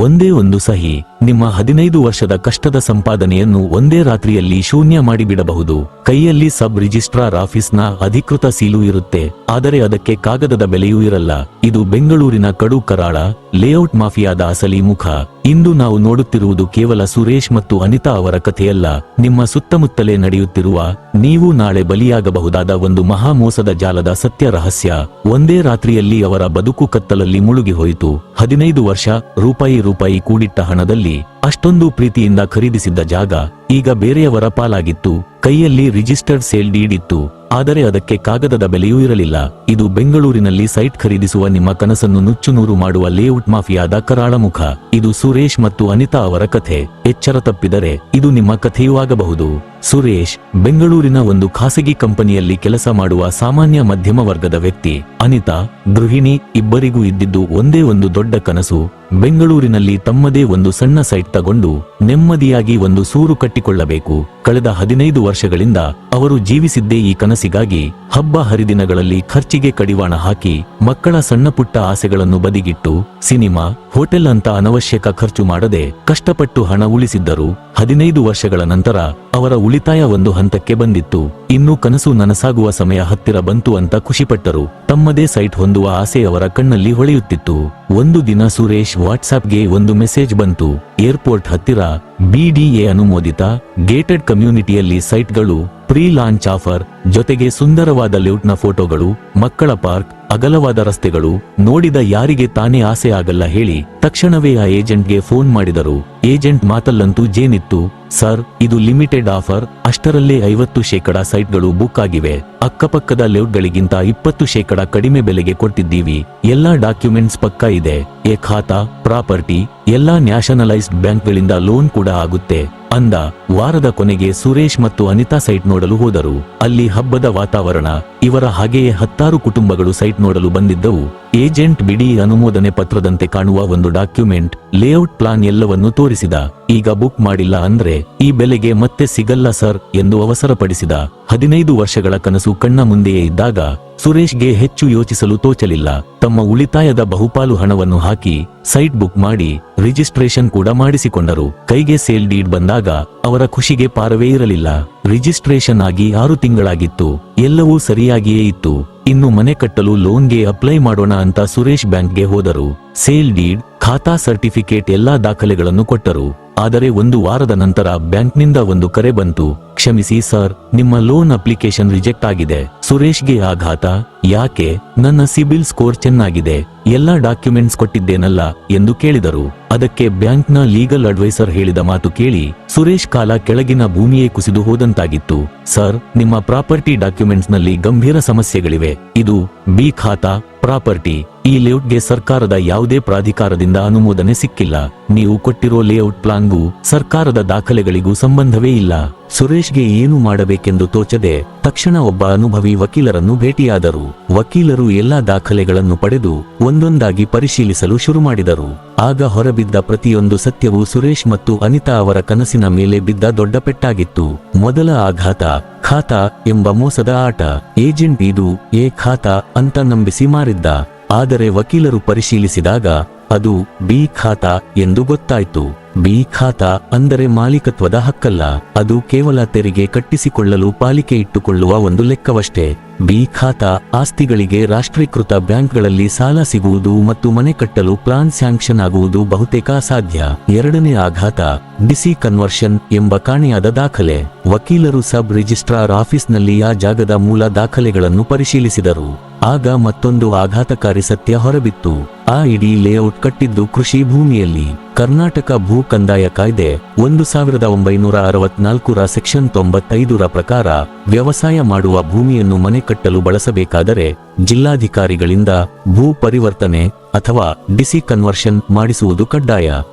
ಒಂದೇ ಒಂದು ಸಹಿ ನಿಮ್ಮ 15 ವರ್ಷದ ಕಷ್ಟದ ಸಂಪಾದನೆಯನ್ನು ಒಂದೇ ರಾತ್ರಿಯಲ್ಲಿ ಶೂನ್ಯ ಮಾಡಿಬಿಡಬಹುದು. ಕೈಯಲ್ಲಿ ಸಬ್ ರಿಜಿಸ್ಟ್ರಾರ್ ಆಫೀಸ್ನ ಅಧಿಕೃತ ಸೀಲು ಇರುತ್ತೆ, ಆದರೆ ಅದಕ್ಕೆ ಕಾಗದದ ಬೆಲೆಯೂ ಇರಲ್ಲ. ಇದು ಬೆಂಗಳೂರಿನ ಕಡು ಕರಾಳ ಲೇಔಟ್ ಮಾಫಿಯಾದ ಅಸಲಿ ಮುಖ. ಇಂದು ನಾವು ನೋಡುತ್ತಿರುವುದು ಕೇವಲ ಸುರೇಶ್ ಮತ್ತು ಅನಿತಾ ಅವರ ಕಥೆಯಲ್ಲ, ನಿಮ್ಮ ಸುತ್ತಮುತ್ತಲೇ ನಡೆಯುತ್ತಿರುವ, ನೀವು ನಾಳೆ ಬಲಿಯಾಗಬಹುದಾದ ಒಂದು ಮಹಾ ಮೋಸದ ಜಾಲದ ಸತ್ಯ ರಹಸ್ಯ. ಒಂದೇ ರಾತ್ರಿಯಲ್ಲಿ ಅವರ ಬದುಕು ಕತ್ತಲಲ್ಲಿ ಮುಳುಗಿ ಹೋಯಿತು. 15 ವರ್ಷ ರೂಪಾಯಿ ಕೂಡಿಟ್ಟ ಹಣದಲ್ಲಿ ಅಷ್ಟೊಂದು ಪ್ರೀತಿಯಿಂದ ಖರೀದಿಸಿದ್ದ ಜಾಗ ಈಗ ಬೇರೆಯವರ ಪಾಲಾಗಿತ್ತು. ಕೈಯಲ್ಲಿ ರಿಜಿಸ್ಟರ್ಡ್ ಸೇಲ್ ಡೀಡ್ ಇತ್ತು, ಆದರೆ ಅದಕ್ಕೆ ಕಾಗದದ ಬೆಲೆಯೂ ಇರಲಿಲ್ಲ. ಇದು ಬೆಂಗಳೂರಿನಲ್ಲಿ ಸೈಟ್ ಖರೀದಿಸುವ ನಿಮ್ಮ ಕನಸನ್ನು ನುಚ್ಚುನೂರು ಮಾಡುವ ಲೇಔಟ್ ಮಾಫಿಯಾದ ಕರಾಳ ಮುಖ. ಇದು ಸುರೇಶ್ ಮತ್ತು ಅನಿತಾ ಅವರ ಕಥೆ. ಎಚ್ಚರ ತಪ್ಪಿದರೆ ಇದು ನಿಮ್ಮ ಕಥೆಯೂ ಆಗಬಹುದು. ಸುರೇಶ್ ಬೆಂಗಳೂರಿನ ಒಂದು ಖಾಸಗಿ ಕಂಪನಿಯಲ್ಲಿ ಕೆಲಸ ಮಾಡುವ ಸಾಮಾನ್ಯ ಮಧ್ಯಮ ವರ್ಗದ ವ್ಯಕ್ತಿ. ಅನಿತಾ ಗೃಹಿಣಿ. ಇಬ್ಬರಿಗೂ ಇದ್ದಿದ್ದು ಒಂದೇ ಒಂದು ದೊಡ್ಡ ಕನಸು, ಬೆಂಗಳೂರಿನಲ್ಲಿ ತಮ್ಮದೇ ಒಂದು ಸಣ್ಣ ಸೈಟ್ ತಗೊಂಡು ನೆಮ್ಮದಿಯಾಗಿ ಒಂದು ಸೂರು ಕಟ್ಟಿಕೊಳ್ಳಬೇಕು. ಕಳೆದ 15 ವರ್ಷಗಳಿಂದ ಅವರು ಜೀವಿಸಿದ್ದೇ ಈ ಕನಸಿಗಾಗಿ. ಹಬ್ಬ ಹರಿದಿನಗಳಲ್ಲಿ ಖರ್ಚಿಗೆ ಕಡಿವಾಣ ಹಾಕಿ, ಮಕ್ಕಳ ಸಣ್ಣ ಪುಟ್ಟ ಆಸೆಗಳನ್ನು ಬದಿಗಿಟ್ಟು, ಸಿನಿಮಾ, ಹೋಟೆಲ್ ಅಂತ ಅನವಶ್ಯಕ ಖರ್ಚು ಮಾಡದೆ ಕಷ್ಟಪಟ್ಟು ಹಣ ಉಳಿಸಿದ್ದರು. 15 ವರ್ಷಗಳ ನಂತರ ಅವರ ಉಳಿತಾಯ ಒಂದು ಹಂತಕ್ಕೆ ಬಂದಿತ್ತು. ಇನ್ನು ಕನಸು ನನಸಾಗುವ ಸಮಯ ಹತ್ತಿರ ಬಂತು ಅಂತ ಖುಷಿಪಟ್ಟರು. ತಮ್ಮದೇ ಸೈಟ್ ಹೊಂದುವ ಆಸೆ ಅವರ ಕಣ್ಣಲ್ಲಿ ಹೊಳೆಯುತ್ತಿತ್ತು. ಒಂದು ದಿನ ಸುರೇಶ್ ವಾಟ್ಸಾಪ್ಗೆ ಒಂದು ಮೆಸೇಜ್ ಬಂತು. ಏರ್ಪೋರ್ಟ್ ಹತ್ತಿರ BDA ಅನುಮೋದಿತ ಗೇಟೆಡ್ ಕಮ್ಯುನಿಟಿಯಲ್ಲಿ ಸೈಟ್ಗಳು, ಪ್ರೀ ಲಾಂಚ್ ಆಫರ್, ಜೊತೆಗೆ ಸುಂದರವಾದ ಲೇಔಟ್ನ ಫೋಟೋಗಳು, ಮಕ್ಕಳ ಪಾರ್ಕ್, ಅಗಲವಾದ ರಸ್ತೆಗಳು. ನೋಡಿದ ಯಾರಿಗೆ ತಾನೇ ಆಸೆ ಆಗಲ್ಲ ಹೇಳಿ? ತಕ್ಷಣವೇ ಆ ಏಜೆಂಟ್ಗೆ ಫೋನ್ ಮಾಡಿದರು. ಏಜೆಂಟ್ ಮಾತಲ್ಲಂತೂ ಜೇನಿತ್ತು. ಸರ್, ಇದು ಲಿಮಿಟೆಡ್ ಆಫರ್, ಅಷ್ಟರಲ್ಲೇ 50% ಸೈಟ್ಗಳು ಬುಕ್ ಆಗಿವೆ. ಅಕ್ಕಪಕ್ಕದ ಲೇಔಟ್ಗಳಿಗಿಂತ 20% ಕಡಿಮೆ ಬೆಲೆಗೆ ಕೊಡ್ತಿದ್ದೀವಿ. ಎಲ್ಲಾ ಡಾಕ್ಯುಮೆಂಟ್ಸ್ ಪಕ್ಕಾ ಇದೆ. ಖಾತಾ, ಪ್ರಾಪರ್ಟಿ, ಎಲ್ಲಾ ನ್ಯಾಷನಲೈಸ್ಡ್ ಬ್ಯಾಂಕ್ಗಳಿಂದ ಲೋನ್ ಕೂಡ ಆಗುತ್ತೆ ಅಂದ. ವಾರದ ಕೊನೆಗೆ ಸುರೇಶ್ ಮತ್ತು ಅನಿತಾ ಸೈಟ್ ನೋಡಲು ಹೋದರು. ಅಲ್ಲಿ ಹಬ್ಬದ ವಾತಾವರಣ. ಇವರ ಹಾಗೆಯೇ 10 ಕುಟುಂಬಗಳು ಸೈಟ್ ನೋಡಲು ಬಂದಿದ್ದವು. ಏಜೆಂಟ್ ಬಿಡಿ ಅನುಮೋದನೆ ಪತ್ರದಂತೆ ಕಾಣುವ ಒಂದು ಡಾಕ್ಯುಮೆಂಟ್, ಲೇಔಟ್ ಪ್ಲಾನ್ ಎಲ್ಲವನ್ನೂ ತೋರಿಸಿದ. ಈಗ ಬುಕ್ ಮಾಡಿಲ್ಲ ಅಂದ್ರೆ ಈ ಬೆಲೆಗೆ ಮತ್ತೆ ಸಿಗಲ್ಲ ಸರ್ ಎಂದು ಅವಸರಪಡಿಸಿದ. 15 ವರ್ಷಗಳ ಕನಸು ಕಣ್ಣ ಮುಂದೆಯೇ ಇದ್ದಾಗ ಸುರೇಶ್ಗೆ ಹೆಚ್ಚು ಯೋಚಿಸಲು ತೋಚಲಿಲ್ಲ. ತಮ್ಮ ಉಳಿತಾಯದ ಬಹುಪಾಲು ಹಣವನ್ನು ಹಾಕಿ ಸೈಟ್ ಬುಕ್ ಮಾಡಿ ರಿಜಿಸ್ಟ್ರೇಷನ್ ಕೂಡ ಮಾಡಿಸಿಕೊಂಡರು. ಕೈಗೆ ಸೇಲ್ ಡೀಡ್ ಬಂದಾಗ ಅವರ ಖುಷಿಗೆ ಪಾರವೇ ಇರಲಿಲ್ಲ. ರಿಜಿಸ್ಟ್ರೇಷನ್ ಆಗಿ 6 ತಿಂಗಳಾಗಿತ್ತು. ಎಲ್ಲವೂ ಸರಿಯಾಗಿಯೇ ಇತ್ತು. ಇನ್ನು ಮನೆ ಕಟ್ಟಲು ಲೋನ್ಗೆ ಅಪ್ಲೈ ಮಾಡೋಣ ಅಂತ ಸುರೇಶ್ ಬ್ಯಾಂಕ್ಗೆ ಹೋದರು. ಸೇಲ್ ಡೀಡ್, ಖಾತಾ ಸರ್ಟಿಫಿಕೇಟ್ ಎಲ್ಲಾ ದಾಖಲೆಗಳನ್ನು ಕೊಟ್ಟರು. ಆದರೆ 1 ವಾರದ ನಂತರ ಬ್ಯಾಂಕ್ನಿಂದ ಒಂದು ಕರೆ ಬಂತು. ಕ್ಷಮಿಸಿ ಸರ್, ನಿಮ್ಮ ಲೋನ್ ಅಪ್ಲಿಕೇಶನ್ ರಿಜೆಕ್ಟ್ ಆಗಿದೆ. ಸುರೇಶ್ಗೆ ಆಘಾತ. ಯಾಕೆ? ನನ್ನ ಸಿಬಿಲ್ ಸ್ಕೋರ್ ಚೆನ್ನಾಗಿದೆ, ಎಲ್ಲಾ ಡಾಕ್ಯುಮೆಂಟ್ಸ್ ಕೊಟ್ಟಿದ್ದೇನಲ್ಲ ಎಂದು ಕೇಳಿದರು. ಅದಕ್ಕೆ ಬ್ಯಾಂಕ್ನ ಲೀಗಲ್ ಅಡ್ವೈಸರ್ ಹೇಳಿದ ಮಾತು ಕೇಳಿ ಸುರೇಶ್ ಕಾಲ ಕೆಳಗಿನ ಭೂಮಿಯೇ ಕುಸಿದು ಹೋದಂತಾಗಿತ್ತು. ಸರ್, ನಿಮ್ಮ ಪ್ರಾಪರ್ಟಿ ಡಾಕ್ಯುಮೆಂಟ್ಸ್ ನಲ್ಲಿ ಗಂಭೀರ ಸಮಸ್ಯೆಗಳಿವೆ. ಇದು ಬಿ ಖಾತಾ ಪ್ರಾಪರ್ಟಿ. ಈ ಲೇಔಟ್ಗೆ ಸರ್ಕಾರದ ಯಾವುದೇ ಪ್ರಾಧಿಕಾರದಿಂದ ಅನುಮೋದನೆ ಸಿಕ್ಕಿಲ್ಲ. ನೀವು ಕೊಟ್ಟಿರೋ ಲೇಔಟ್ ಪ್ಲಾನ್ಗೂ ಸರ್ಕಾರದ ದಾಖಲೆಗಳಿಗೂ ಸಂಬಂಧವೇ ಇಲ್ಲ. ಸುರೇಶ್ಗೆ ಏನು ಮಾಡಬೇಕೆಂದು ತೋಚದೆ ತಕ್ಷಣ ಒಬ್ಬ ಅನುಭವಿ ವಕೀಲರನ್ನು ಭೇಟಿಯಾದರು. ವಕೀಲರು ಎಲ್ಲಾ ದಾಖಲೆಗಳನ್ನು ಪಡೆದು ಒಂದೊಂದಾಗಿ ಪರಿಶೀಲಿಸಲು ಶುರು ಮಾಡಿದರು. ಆಗ ಹೊರಬಿದ್ದ ಪ್ರತಿಯೊಂದು ಸತ್ಯವೂ ಸುರೇಶ್ ಮತ್ತು ಅನಿತಾ ಅವರ ಕನಸಿನ ಮೇಲೆ ಬಿದ್ದ ದೊಡ್ಡ ಪೆಟ್ಟಾಗಿತ್ತು. ಮೊದಲ ಆಘಾತ, ಖಾತಾ ಎಂಬ ಮೋಸದ ಆಟ. ಏಜೆಂಟ್ ಇದು ಖಾತಾ ಅಂತ ನಂಬಿಸಿ ಮಾರಿದ್ದ. ಆದರೆ ವಕೀಲರು ಪರಿಶೀಲಿಸಿದಾಗ ಅದು ಬಿ ಖಾತಾ ಎಂದು ಗೊತ್ತಾಯ್ತು. ಬಿ ಖಾತಾ ಅಂದರೆ ಮಾಲೀಕತ್ವದ ಹಕ್ಕಲ್ಲ, ಅದು ಕೇವಲ ತೆರಿಗೆ ಕಟ್ಟಿಸಿಕೊಳ್ಳಲು ಪಾಲಿಕೆ ಇಟ್ಟುಕೊಳ್ಳುವ ಒಂದು ಲೆಕ್ಕವಷ್ಟೇ. ಬಿ ಖಾತಾ ಆಸ್ತಿಗಳಿಗೆ ರಾಷ್ಟ್ರೀಕೃತ ಬ್ಯಾಂಕ್ಗಳಲ್ಲಿ ಸಾಲ ಸಿಗುವುದು ಮತ್ತು ಮನೆ ಕಟ್ಟಲು ಪ್ಲಾನ್ ಸ್ಯಾಂಕ್ಷನ್ ಆಗುವುದು ಬಹುತೇಕ ಅಸಾಧ್ಯ. ಎರಡನೇ ಆಘಾತ, ಡಿಸಿ ಕನ್ವರ್ಷನ್ ಎಂಬ ಕಾಣೆಯಾದ ದಾಖಲೆ. ವಕೀಲರು ಸಬ್ ರಿಜಿಸ್ಟ್ರಾರ್ ಆಫೀಸ್ನಲ್ಲಿ ಆ ಜಾಗದ ಮೂಲ ದಾಖಲೆಗಳನ್ನು ಪರಿಶೀಲಿಸಿದರು. ಆಗ ಮತ್ತೊಂದು ಆಘಾತಕಾರಿ ಸತ್ಯ ಹೊರಬಿತ್ತು. ಆ ಇಡೀ ಲೇಔಟ್ ಕಟ್ಟಿದ್ದು ಕೃಷಿ ಭೂಮಿಯಲ್ಲಿ. ಕರ್ನಾಟಕ ಭೂ ಕಂದಾಯ ಕಾಯ್ದೆ 1964 ಸೆಕ್ಷನ್ 95 ಪ್ರಕಾರ ವ್ಯವಸಾಯ ಮಾಡುವ ಭೂಮಿಯನ್ನು ಮನೆ ಕಟ್ಟಲು ಬಳಸಬೇಕಾದರೆ ಜಿಲ್ಲಾಧಿಕಾರಿಗಳಿಂದ ಭೂ ಪರಿವರ್ತನೆ ಅಥವಾ ಡಿಸಿ ಕನ್ವರ್ಷನ್ ಮಾಡಿಸುವುದು ಕಡ್ಡಾಯ.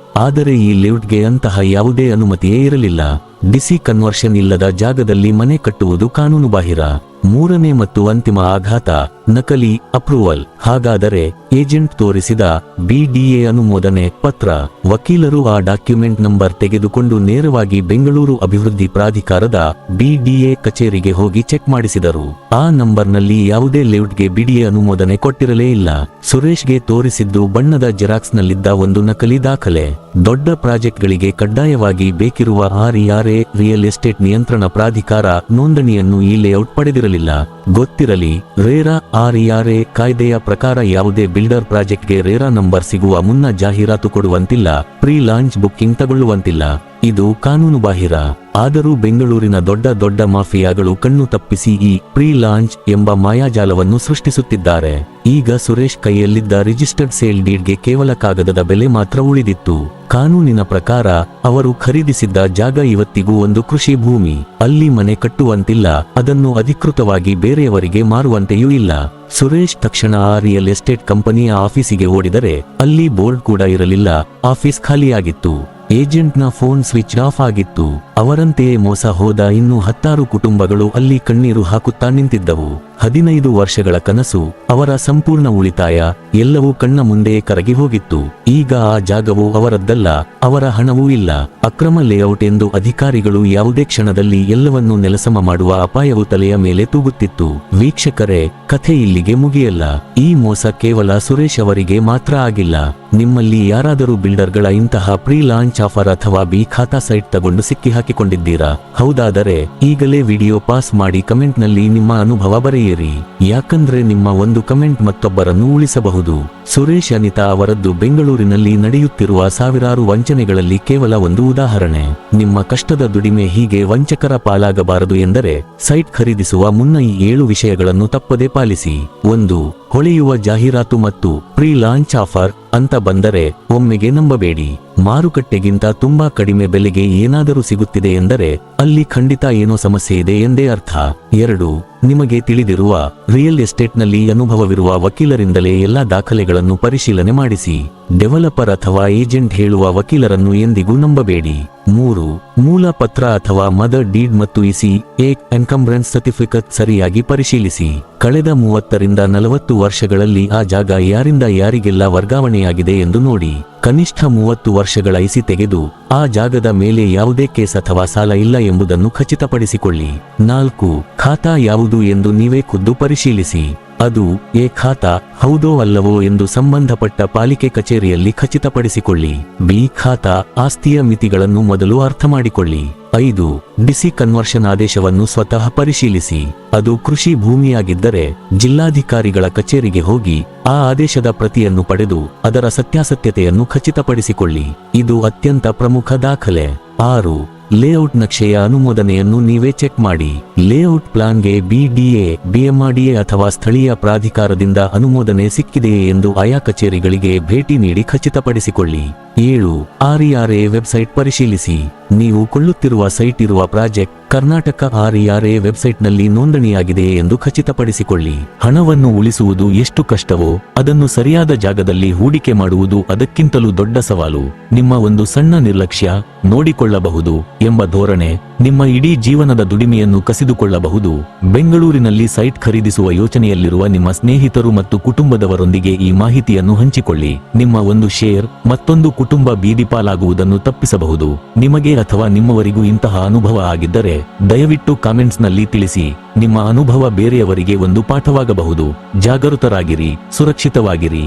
ಆದರೆ ಈ ಲೇಔಟ್ಗೆ ಅಂತಹ ಯಾವುದೇ ಅನುಮತಿಯೇ ಇರಲಿಲ್ಲ. ಡಿಸಿ ಕನ್ವರ್ಷನ್ ಇಲ್ಲದ ಜಾಗದಲ್ಲಿ ಮನೆ ಕಟ್ಟುವುದು ಕಾನೂನುಬಾಹಿರ. ಮೂರನೇ ಮತ್ತು ಅಂತಿಮ ಆಘಾತ ನಕಲಿ ಅಪ್ರೂವಲ್. ಹಾಗಾದರೆ ಏಜೆಂಟ್ ತೋರಿಸಿದ BDA ಅನುಮೋದನೆ ಪತ್ರ. ವಕೀಲರು ಆ ಡಾಕ್ಯುಮೆಂಟ್ ನಂಬರ್ ತೆಗೆದುಕೊಂಡು ನೇರವಾಗಿ ಬೆಂಗಳೂರು ಅಭಿವೃದ್ಧಿ ಪ್ರಾಧಿಕಾರದ BDA ಕಚೇರಿಗೆ ಹೋಗಿ ಚೆಕ್ ಮಾಡಿಸಿದರು. ಆ ನಂಬರ್ನಲ್ಲಿ ಯಾವುದೇ ಲೇಔಟ್ಗೆ BDA ಅನುಮೋದನೆ ಕೊಟ್ಟಿರಲೇ ಇಲ್ಲ. ಸುರೇಶ್ಗೆ ತೋರಿಸಿದ್ದು ಬಣ್ಣದ ಜೆರಾಕ್ಸ್ನಲ್ಲಿದ್ದ ಒಂದು ನಕಲಿ ದಾಖಲೆ. ದೊಡ್ಡ ಪ್ರಾಜೆಕ್ಟ್ಗಳಿಗೆ ಕಡ್ಡಾಯವಾಗಿ ಬೇಕಿರುವ RERA ರಿಯಲ್ ಎಸ್ಟೇಟ್ ನಿಯಂತ್ರಣ ಪ್ರಾಧಿಕಾರ ನೋಂದಣಿಯನ್ನು ಈ ಲೇಔಟ್ ಪಡೆದಿರಲಿಲ್ಲ. ಗೊತ್ತಿರಲಿ, ರೇರಾ RERA ಕಾಯ್ದೆಯ ಪ್ರಕಾರ ಯಾವುದೇ ಬಿಲ್ಡರ್ ಪ್ರಾಜೆಕ್ಟ್ಗೆ ರೇರಾ ನಂಬರ್ ಸಿಗುವ ಮುನ್ನ ಜಾಹೀರಾತು ಕೊಡುವಂತಿಲ್ಲ, ಪ್ರೀ ಲಾಂಚ್ ಬುಕ್ಕಿಂಗ್ ತಗೊಳ್ಳುವಂತಿಲ್ಲ. ಇದು ಕಾನೂನುಬಾಹಿರ. ಆದರೂ ಬೆಂಗಳೂರಿನ ದೊಡ್ಡ ದೊಡ್ಡ ಮಾಫಿಯಾಗಳು ಕಣ್ಣು ತಪ್ಪಿಸಿ ಈ ಪ್ರೀ ಲಾಂಚ್ ಎಂಬ ಮಾಯಾಜಾಲವನ್ನು ಸೃಷ್ಟಿಸುತ್ತಿದ್ದಾರೆ. ಈಗ ಸುರೇಶ್ ಕೈಯಲ್ಲಿದ್ದ ರಿಜಿಸ್ಟರ್ಡ್ ಸೇಲ್ ಡೀಡ್ಗೆ ಕೇವಲ ಕಾಗದದ ಬೆಲೆ ಮಾತ್ರ ಉಳಿದಿತ್ತು. ಕಾನೂನಿನ ಪ್ರಕಾರ ಅವರು ಖರೀದಿಸಿದ್ದ ಜಾಗ ಇವತ್ತಿಗೂ ಒಂದು ಕೃಷಿ ಭೂಮಿ. ಅಲ್ಲಿ ಮನೆ ಕಟ್ಟುವಂತಿಲ್ಲ, ಅದನ್ನು ಅಧಿಕೃತವಾಗಿ ಬೇರೆಯವರಿಗೆ ಮಾರುವಂತೆಯೂ ಇಲ್ಲ. ಸುರೇಶ್ ತಕ್ಷಣ ಆ ರಿಯಲ್ ಎಸ್ಟೇಟ್ ಕಂಪನಿಯ ಆಫೀಸಿಗೆ ಓಡಿದರೆ ಅಲ್ಲಿ ಬೋರ್ಡ್ ಕೂಡ ಇರಲಿಲ್ಲ. ಆಫೀಸ್ ಖಾಲಿಯಾಗಿತ್ತು. ಏಜೆಂಟ್ನ ಫೋನ್ ಸ್ವಿಚ್ ಆಫ್ ಆಗಿತ್ತು. ಅವರಂತೆಯೇ ಮೋಸ ಹೋದ ಇನ್ನೂ 10 ಕುಟುಂಬಗಳು ಅಲ್ಲಿ ಕಣ್ಣೀರು ಹಾಕುತ್ತಾ ನಿಂತಿದ್ದವು. 15 ವರ್ಷಗಳ ಕನಸು, ಅವರ ಸಂಪೂರ್ಣ ಉಳಿತಾಯ ಎಲ್ಲವೂ ಕಣ್ಣ ಮುಂದೆಯೇ ಕರಗಿ ಹೋಗಿತ್ತು. ಈಗ ಆ ಜಾಗವು ಅವರದ್ದಲ್ಲ, ಅವರ ಹಣವೂ ಇಲ್ಲ. ಅಕ್ರಮ ಲೇಔಟ್ ಎಂದು ಅಧಿಕಾರಿಗಳು ಯಾವುದೇ ಕ್ಷಣದಲ್ಲಿ ಎಲ್ಲವನ್ನೂ ನೆಲಸಮ ಮಾಡುವ ಅಪಾಯವು ತಲೆಯ ಮೇಲೆ ತೂಗುತ್ತಿತ್ತು. ವೀಕ್ಷಕರೇ, ಕಥೆ ಇಲ್ಲಿಗೆ ಮುಗಿಯಲ್ಲ. ಈ ಮೋಸ ಕೇವಲ ಸುರೇಶ್ ಅವರಿಗೆ ಮಾತ್ರ ಆಗಿಲ್ಲ. ನಿಮ್ಮಲ್ಲಿ ಯಾರಾದರೂ ಬಿಲ್ಡರ್ಗಳ ಇಂತಹ ಪ್ರೀ ಲಾಂಚ್ ಆಫರ್ ಅಥವಾ ಬಿ ಖಾತಾ ಸೈಟ್ ತಗೊಂಡು ಸಿಕ್ಕಿ ಹಾಕಿಕೊಂಡಿದ್ದೀರಾ? ಹೌದಾದರೆ ಈಗಲೇ ವಿಡಿಯೋ ಪಾಸ್ ಮಾಡಿ ಕಮೆಂಟ್ನಲ್ಲಿ ನಿಮ್ಮ ಅನುಭವ ಬರೆಯಿರಿ. ಯಾಕಂದ್ರೆ ನಿಮ್ಮ ಒಂದು ಕಮೆಂಟ್ ಮತ್ತೊಬ್ಬರನ್ನು ಉಳಿಸಬಹುದು. ಸುರೇಶ್ ಅನಿತಾ ಅವರದ್ದು ಬೆಂಗಳೂರಿನಲ್ಲಿ ನಡೆಯುತ್ತಿರುವ ಸಾವಿರಾರು ವಂಚನೆಗಳಲ್ಲಿ ಕೇವಲ ಒಂದು ಉದಾಹರಣೆ. ನಿಮ್ಮ ಕಷ್ಟದ ದುಡಿಮೆ ಹೀಗೆ ವಂಚಕರ ಪಾಲಾಗಬಾರದು ಎಂದರೆ ಸೈಟ್ ಖರೀದಿಸುವ ಮುನ್ನ ಈ 7 ವಿಷಯಗಳನ್ನು ತಪ್ಪದೆ ಪಾಲಿಸಿ. 1. ಹೊಳೆಯುವ ಜಾಹೀರಾತು ಮತ್ತು ಪ್ರೀ ಲಾಂಚ್ ಆಫರ್ ಅಂತ ಬಂದರೆ ಒಮ್ಮೆಗೆ ನಂಬಬೇಡಿ. ಮಾರುಕಟ್ಟೆಗಿಂತ ತುಂಬಾ ಕಡಿಮೆ ಬೆಲೆಗೆ ಏನಾದರೂ ಸಿಗುತ್ತಿದೆ ಎಂದರೆ ಅಲ್ಲಿ ಖಂಡಿತ ಏನೋ ಸಮಸ್ಯೆ ಇದೆ ಎಂದೇ ಅರ್ಥ. 2. ನಿಮಗೆ ತಿಳಿದಿರುವ ರಿಯಲ್ ಎಸ್ಟೇಟ್ನಲ್ಲಿ ಅನುಭವವಿರುವ ವಕೀಲರಿಂದಲೇ ಎಲ್ಲಾ ದಾಖಲೆಗಳನ್ನು ಪರಿಶೀಲನೆ ಮಾಡಿಸಿ. ಡೆವಲಪರ್ ಅಥವಾ ಏಜೆಂಟ್ ಹೇಳುವ ವಕೀಲರನ್ನು ಎಂದಿಗೂ ನಂಬಬೇಡಿ. 3. ಮೂಲ ಪತ್ರ ಅಥವಾ ಮದರ್ ಡೀಡ್ ಮತ್ತು ಎನ್ಕಂಬ್ರೆನ್ಸ್ ಸರ್ಟಿಫಿಕೇಟ್ ಸರಿಯಾಗಿ ಪರಿಶೀಲಿಸಿ. ಕಳೆದ 30 ರಿಂದ 40 ವರ್ಷಗಳಲ್ಲಿ ಆ ಜಾಗ ಯಾರಿಂದ ಯಾರಿಗೆಲ್ಲ ವರ್ಗಾವಣೆಯಾಗಿದೆ ಎಂದು ನೋಡಿ. ಕನಿಷ್ಠ 30 ವರ್ಷಗಳ ಐಸಿ ತೆಗೆದು ಆ ಜಾಗದ ಮೇಲೆ ಯಾವುದೇ ಕೇಸ್ ಅಥವಾ ಸಾಲ ಇಲ್ಲ ಎಂಬುದನ್ನು ಖಚಿತಪಡಿಸಿಕೊಳ್ಳಿ. 4. ಖಾತಾ ಯಾವುದು ಎಂದು ನೀವೇ ಖುದ್ದು ಪರಿಶೀಲಿಸಿ. ಅದು ಎ ಖಾತಾ ಹೌದೋ ಅಲ್ಲವೋ ಎಂದು ಸಂಬಂಧಪಟ್ಟ ಪಾಲಿಕೆ ಕಚೇರಿಯಲ್ಲಿ ಖಚಿತಪಡಿಸಿಕೊಳ್ಳಿ. ಬಿ ಖಾತಾ ಆಸ್ತಿಯ ಮಿತಿಗಳನ್ನು ಮೊದಲು ಅರ್ಥ ಮಾಡಿಕೊಳ್ಳಿ. 5. ಡಿಸಿ ಕನ್ವರ್ಷನ್ ಆದೇಶವನ್ನು ಸ್ವತಃ ಪರಿಶೀಲಿಸಿ. ಅದು ಕೃಷಿ ಭೂಮಿಯಾಗಿದ್ದರೆ ಜಿಲ್ಲಾಧಿಕಾರಿಗಳ ಕಚೇರಿಗೆ ಹೋಗಿ ಆ ಆದೇಶದ ಪ್ರತಿಯನ್ನು ಪಡೆದು ಅದರ ಸತ್ಯಾಸತ್ಯತೆಯನ್ನು ಖಚಿತಪಡಿಸಿಕೊಳ್ಳಿ. ಇದು ಅತ್ಯಂತ ಪ್ರಮುಖ ದಾಖಲೆ. 6. ಲೇಔಟ್ ನಕ್ಷೆಯ ಅನುಮೋದನೆಯನ್ನು ನೀವೇ ಚೆಕ್ ಮಾಡಿ. ಲೇಔಟ್ ಪ್ಲಾನ್ಗೆ BDA, BMRDA ಅಥವಾ ಸ್ಥಳೀಯ ಪ್ರಾಧಿಕಾರದಿಂದ ಅನುಮೋದನೆ ಸಿಕ್ಕಿದೆಯೇ ಎಂದು ಆಯಾ ಕಚೇರಿಗಳಿಗೆ ಭೇಟಿ ನೀಡಿ ಖಚಿತಪಡಿಸಿಕೊಳ್ಳಿ. 7. RERA ವೆಬ್ಸೈಟ್ ಪರಿಶೀಲಿಸಿ. ನೀವು ಕೊಳ್ಳುತ್ತಿರುವ ಸೈಟ್ ಇರುವ ಪ್ರಾಜೆಕ್ಟ್ ಕರ್ನಾಟಕ RERA ವೆಬ್ಸೈಟ್ನಲ್ಲಿ ನೋಂದಣಿಯಾಗಿದೆಯೇ ಎಂದು ಖಚಿತಪಡಿಸಿಕೊಳ್ಳಿ. ಹಣವನ್ನು ಉಳಿಸುವುದು ಎಷ್ಟು ಕಷ್ಟವೋ ಅದನ್ನು ಸರಿಯಾದ ಜಾಗದಲ್ಲಿ ಹೂಡಿಕೆ ಮಾಡುವುದು ಅದಕ್ಕಿಂತಲೂ ದೊಡ್ಡ ಸವಾಲು. ನಿಮ್ಮ ಒಂದು ಸಣ್ಣ ನಿರ್ಲಕ್ಷ್ಯ ನೋಡಿಕೊಳ್ಳಬಹುದು ಎಂಬ ಧೋರಣೆ ನಿಮ್ಮ ಇಡೀ ಜೀವನದ ದುಡಿಮೆಯನ್ನು ಕಸಿದುಕೊಳ್ಳಬಹುದು. ಬೆಂಗಳೂರಿನಲ್ಲಿ ಸೈಟ್ ಖರೀದಿಸುವ ಯೋಚನೆಯಲ್ಲಿರುವ ನಿಮ್ಮ ಸ್ನೇಹಿತರು ಮತ್ತು ಕುಟುಂಬದವರೊಂದಿಗೆ ಈ ಮಾಹಿತಿಯನ್ನು ಹಂಚಿಕೊಳ್ಳಿ. ನಿಮ್ಮ ಒಂದು ಶೇರ್ ಮತ್ತೊಂದು ಕುಟುಂಬ ಬೀದಿಪಾಲಾಗುವುದನ್ನು ತಪ್ಪಿಸಬಹುದು. ನಿಮಗೆ ಅಥವಾ ನಿಮ್ಮವರಿಗೂ ಇಂತಹ ಅನುಭವ ಆಗಿದ್ದರೆ ದಯವಿಟ್ಟು ಕಾಮೆಂಟ್ಸ್ನಲ್ಲಿ ತಿಳಿಸಿ. ನಿಮ್ಮ ಅನುಭವ ಬೇರೆಯವರಿಗೆ ಒಂದು ಪಾಠವಾಗಬಹುದು. ಜಾಗರೂಕರಾಗಿರಿ, ಸುರಕ್ಷಿತವಾಗಿರಿ.